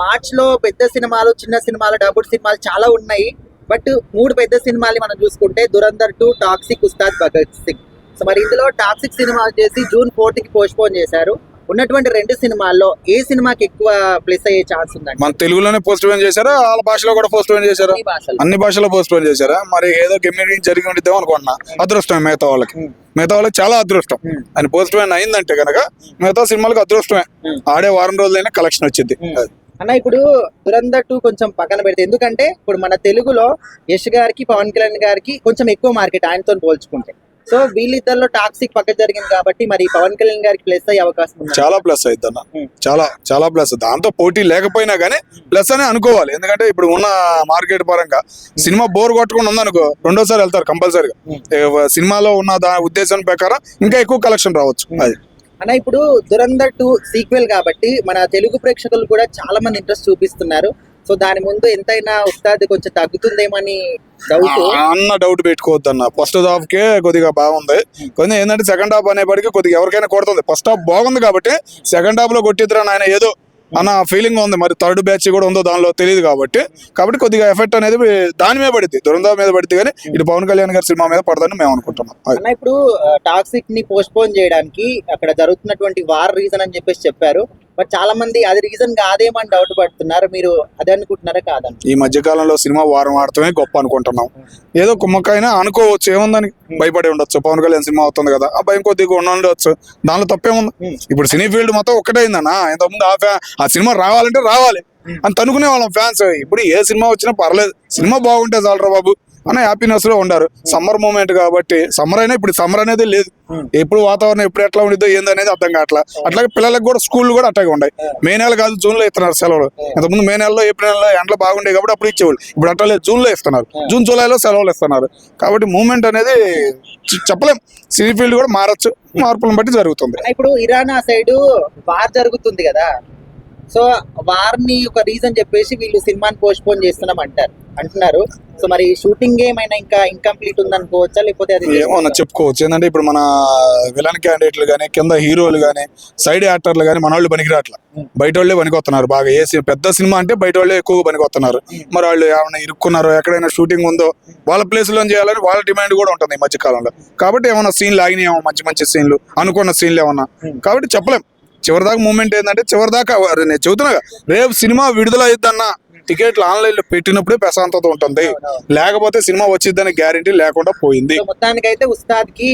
March లో పెద్ద సినిమాలు, చిన్న సినిమాలు, డబుల్ సినిమాలు చాలా ఉన్నాయి. బట్ 3 పెద్ద సినిమాలు మనం చూసుకుంటే దురంధర్ 2, టాక్సిక్, ఉస్తాద్ భగత్ సింగ్. సో మరి ఇందులో టాక్సిక్ సినిమా వచ్చేసి జూన్ 4 కి పోస్ట్ పోన్ చేశారు. ఉన్నటువంటి 2 సినిమాల్లో ఏ సినిమాకి ఎక్కువ ప్లస్ అయ్యే ఛాన్స్ ఉందండి? మన తెలుగులోనే పోస్ట్ పోన్ చేశారా, వాళ్ళ భాషలో కూడా పోస్ట్ పోన్ చేశారా? అన్ని భాషలో పోస్ట్ పోన్ చేశారా? మరి ఏదో కెమ్యూనిటీ జరిగి ఉండిద్దాం అనుకుంటున్నా. అదృష్టం మిగతా వాళ్ళకి చాలా అదృష్టం. అని పోస్ట్ పోన్ అయిందంటే కనుక మిగతా సినిమాలకు అదృష్టమే. ఆడే వారం రోజులైనా కలెక్షన్ వచ్చింది. అన్న ఇప్పుడు దురంధర్ 2 కొంచెం పక్కన పెడితే, ఎందుకంటే ఇప్పుడు మన తెలుగులో యష్ గారికి, పవన్ కళ్యాణ్ గారికి కొంచెం ఎక్కువ మార్కెట్ ఆయనతో పోల్చుకుంటే. సో వీళ్ళిద్దరిలో టాక్సిక్ పక్క జరిగింది కాబట్టి మరి పవన్ కళ్యాణ్ గారికి ప్లస్ అయ్యే అవకాశం ఉంది. చాలా ప్లస్ అవుతుంది అన్న, చాలా ప్లస్. దాంతో పోటీ లేకపోయినా గానీ ప్లస్ అని అనుకోవాలి. ఎందుకంటే ఇప్పుడు ఉన్న మార్కెట్ పరంగా సినిమా బోర్ కొట్టకుండా ఉందనుకో, రెండోసారి వెళ్తారు కంపల్సరీగా. సినిమాలో ఉన్న ఉద్దేశం ప్రకారం ఇంకా ఎక్కువ కలెక్షన్ రావచ్చు. అది అన్న ఇప్పుడు దురంధర్ 2 సీక్వెల్ కాబట్టి మన తెలుగు ప్రేక్షకులు కూడా చాలా మంది ఇంట్రెస్ట్ చూపిస్తున్నారు. సో దాని ముందు ఎంతైనా ఉస్తాద్ కొంచెం తగ్గుతుందేమని డౌట్ పెట్టుకోవద్దు అన్న. ఫస్ట్ హాఫ్ కే కొద్దిగా బాగుంది. కొంచెం ఏంటంటే సెకండ్ హాఫ్ అనేప్పటికీ కొద్దిగా ఎవరికైనా కొడుతుంది. ఫస్ట్ హాఫ్ బాగుంది కాబట్టి సెకండ్ హాఫ్ లో కొట్టిద్దరు ఆయన ఏదో అన్న ఫీలింగ్ ఉంది. మరి థర్డ్ బ్యాచ్ కూడా ఉందో దానిలో తెలియదు కాబట్టి కొద్దిగా ఎఫెక్ట్ అనేది దాని మీద పడింది, దురంధర్ మీద పడింది. కానీ ఇటు పవన్ కళ్యాణ్ గారి సినిమా మీద పడదని మేము అనుకుంటున్నాం. ఇప్పుడు టాక్సిక్ ని పోస్ట్ పోన్ చేయడానికి అక్కడ జరుగుతున్నటువంటి వార్ రీజన్ అని చెప్పారు. బట్ చాలా మంది అది రీజన్ కాదేమని డౌట్ పడుతున్నారు. మీరు అదే అనుకుంటున్నారా కాదని? ఈ మధ్య కాలంలో సినిమా వారం ఆడటమే గొప్ప అనుకుంటున్నాం. ఏదో కుమ్మకైనా అనుకోవచ్చు, ఏముందని భయపడి ఉండొచ్చు. పవన్ కళ్యాణ్ సినిమా అవుతుంది కదా, ఆ భయం కొద్దిగా ఉండవచ్చు. దానిలో తప్పేముంది? ఇప్పుడు సినీ ఫీల్డ్ మొత్తం ఒక్కటైందన్న. ఇంతకుముందు ఆ సినిమా రావాలంటే రావాలి అని అనుకునే వాళ్ళం ఫ్యాన్స్. ఇప్పుడు ఏ సినిమా వచ్చినా పర్లేదు, సినిమా బాగుంటే చాలరా బాబు అని హ్యాపీనెస్ లో ఉండారు. సమ్మర్ మూమెంట్ కాబట్టి సమ్మర్ అయినా ఇప్పుడు సమ్మర్ అనేది లేదు. ఎప్పుడు వాతావరణం ఎప్పుడు ఎట్లా ఉండిద్దో ఏందనేది అర్థం కావట్లా. అట్లాగే పిల్లలకు కూడా స్కూల్ కూడా అట్లాగే ఉన్నాయి. మే నెల కాదు జూన్ లో ఇస్తున్నారు సెలవులు. ఇంతకుముందు మే నెలలో ఏప్రిల్ నెలలో ఎండలు బాగుండే కాబట్టి అప్పుడు ఇచ్చేవాళ్ళు. ఇప్పుడు అట్లా లేదు, జూన్ లో ఇస్తున్నారు. జూన్ జూలైలో సెలవులు ఇస్తున్నారు. కాబట్టి మూమెంట్ అనేది చెప్పలేం. సినీ ఫీల్డ్ కూడా మారచ్చు, మార్పులను బట్టి జరుగుతుంది. ఇప్పుడు ఇరాన్ ఆ సైడ్ వార్ జరుగుతుంది కదా, సో వారిని ఒక రీజన్ చెప్పేసి వీళ్ళు సినిమాని పోస్ట్ పోన్ చేస్తున్నాం అంటున్నారు. సో మరి షూటింగ్ ఏమైనా ఇంకా ఇన్కంప్లీట్ ఉందనుకోవచ్చా, లేకపోతే అది ఏమన్నా చెప్పుకోవచ్చు? ఏంటంటే ఇప్పుడు మన విలన్ క్యాండిడేట్లు కానీ, కింద హీరోలు కానీ, సైడ్ యాక్టర్లు కానీ మన వాళ్ళు పనికిరాట్లా. బయట వాళ్ళే పనికొస్తున్నారు బాగా. పెద్ద సినిమా అంటే బయట వాళ్ళే ఎక్కువగా పనికొస్తున్నారు. మరి వాళ్ళు ఏమైనా ఇరుక్కున్నారో, ఎక్కడైనా షూటింగ్ ఉందో వాళ్ళ ప్లేస్ లో చేయాలని వాళ్ళ డిమాండ్ కూడా ఉంటుంది ఈ మధ్య కాలంలో. కాబట్టి ఏమన్నా సీన్లు ఆగినాయేమో, మంచి సీన్లు, అనుకున్న సీన్లు ఏమన్నా. కాబట్టి చెప్పలేం. చివరిదాకా మూమెంట్ ఏంటంటే చివరిదాకా నేను చెబుతున్నా, రేపు సినిమా విడుదల అయిద్దన్నా టికెట్లు ఆన్లైన్ లో పెట్టినప్పుడే ప్రశాంతత ఉంటుంది. లేకపోతే సినిమా వచ్చిద్దని గ్యారెంటీ లేకుండా పోయింది. మొత్తానికైతే ఉస్తాద్ కి